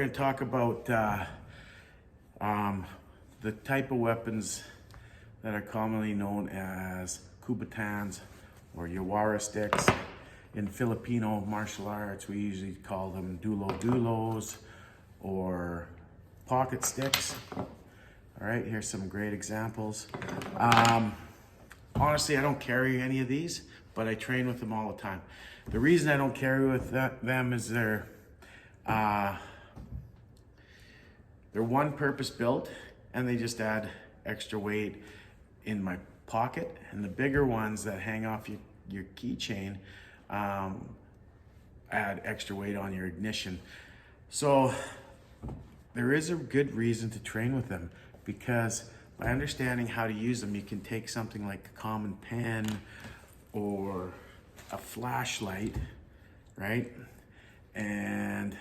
going to talk about the type of weapons that are commonly known as kubatans or yawara sticks. In Filipino martial arts, we usually call them dulo-dulos or pocket sticks. All right, here's some great examples. Honestly, I don't carry any of these, but I train with them all the time. The reason I don't carry with them is they're one purpose built and they just add extra weight in my pocket. And the bigger ones that hang off your keychain add extra weight on your ignition. So there is a good reason to train with them, because by understanding how to use them, you can take something like a common pen or a flashlight, right? And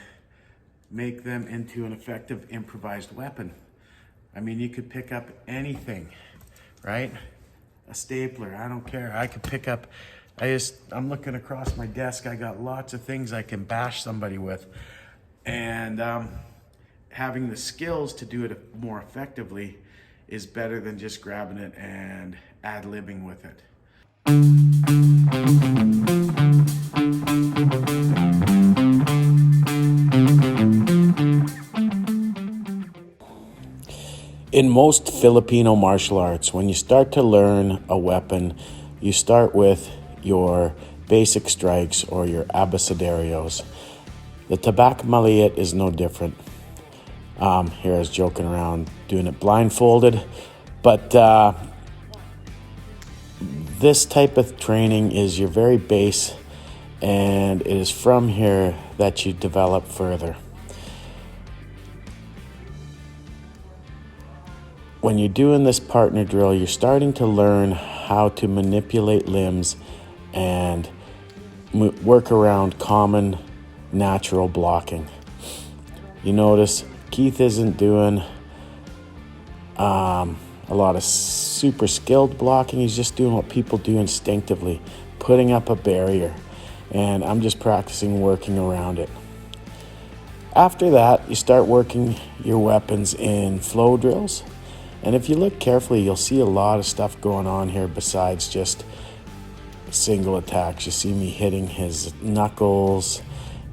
make them into an effective improvised weapon. I mean, you could pick up anything, right? A stapler, I don't care. I could pick up, I'm looking across my desk, I got lots of things I can bash somebody with. And having the skills to do it more effectively is better than just grabbing it and ad-libbing with it. In most Filipino martial arts, when you start to learn a weapon, you start with your basic strikes or your abecedarios. The tabak maliit is no different. Here I was joking around doing it blindfolded, but this type of training is your very base, and it is from here that you develop further. When you're doing this partner drill, you're starting to learn how to manipulate limbs and work around common natural blocking. You notice Keith isn't doing a lot of super skilled blocking. He's just doing what people do instinctively, putting up a barrier, and I'm just practicing working around it. After that, you start working your weapons in flow drills. And if you look carefully, you'll see a lot of stuff going on here besides just single attacks. You see me hitting his knuckles,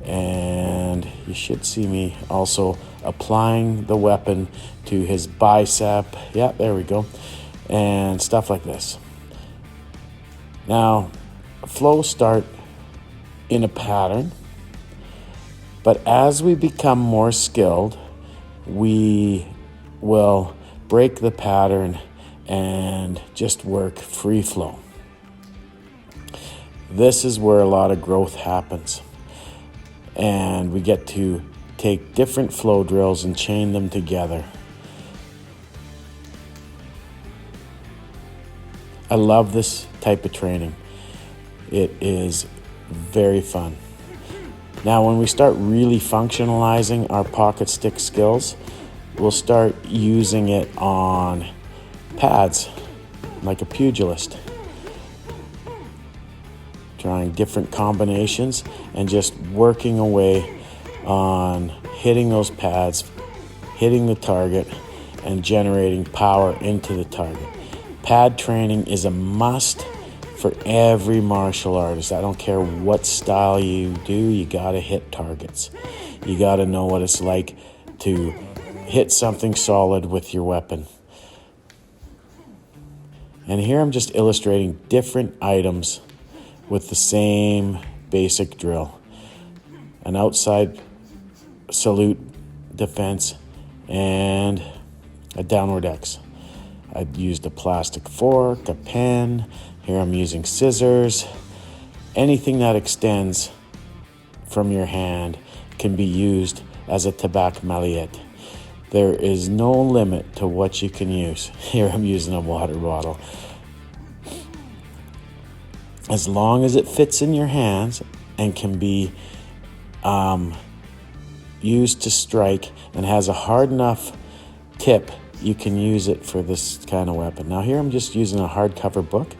and you should see me also applying the weapon to his bicep. Yeah, there we go. And stuff like this. Now, flows start in a pattern, but as we become more skilled, we will break the pattern and just work free flow. This is where a lot of growth happens, and we get to take different flow drills and chain them together. I love this type of training. It is very fun. Now, when we start really functionalizing our pocket stick skills, we'll start using it on pads, like a pugilist. Trying different combinations and just working away on hitting those pads, hitting the target, and generating power into the target. Pad training is a must for every martial artist. I don't care what style you do, you gotta hit targets. You gotta know what it's like to hit something solid with your weapon. And here I'm just illustrating different items with the same basic drill. An outside salute defense and a downward X. I've used a plastic fork, a pen. Here I'm using scissors. Anything that extends from your hand can be used as a tabak maliit. There is no limit to what you can use. Here I'm using a water bottle. As long as it fits in your hands and can be used to strike and has a hard enough tip, you can use it for this kind of weapon. Now here I'm just using a hardcover book.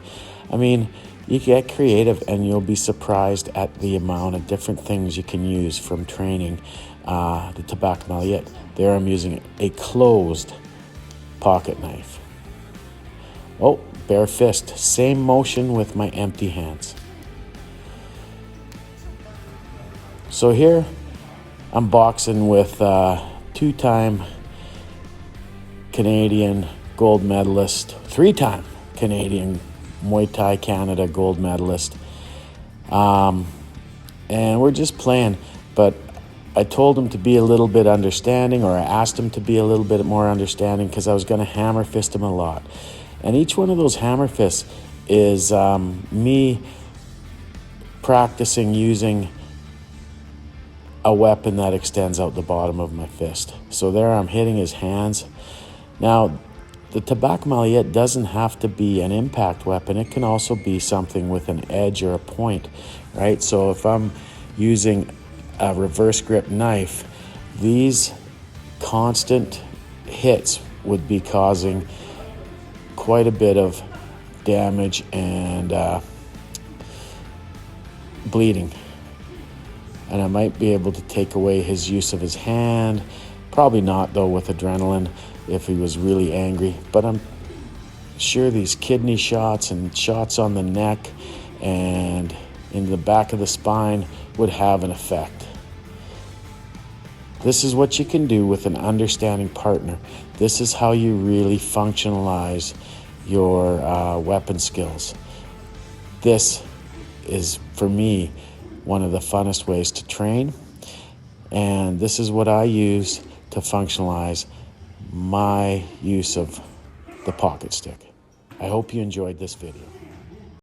I mean, You get creative and you'll be surprised at the amount of different things you can use from training the Tabak Mallet. There I'm using a closed pocket knife. Oh, bare fist, same motion with my empty hands. So here I'm boxing with two-time Canadian gold medalist, three-time Canadian Muay Thai Canada gold medalist. And we're just playing, but I told him to be a little bit understanding, or I asked him to be a little bit more understanding, because I was going to hammer fist him a lot. And each one of those hammer fists is me practicing using a weapon that extends out the bottom of my fist. So there I'm hitting his hands. Now, the Tabak Mallet doesn't have to be an impact weapon. It can also be something with an edge or a point, right? So if I'm using a reverse grip knife, these constant hits would be causing quite a bit of damage and bleeding. And I might be able to take away his use of his hand. Probably not, though, with adrenaline, if he was really angry. But I'm sure these kidney shots and shots on the neck and in the back of the spine would have an effect. This is what you can do with an understanding partner. This is how you really functionalize your weapon skills. This is, for me, one of the funnest ways to train. And this is what I use to functionalize my use of the pocket stick. I hope you enjoyed this video.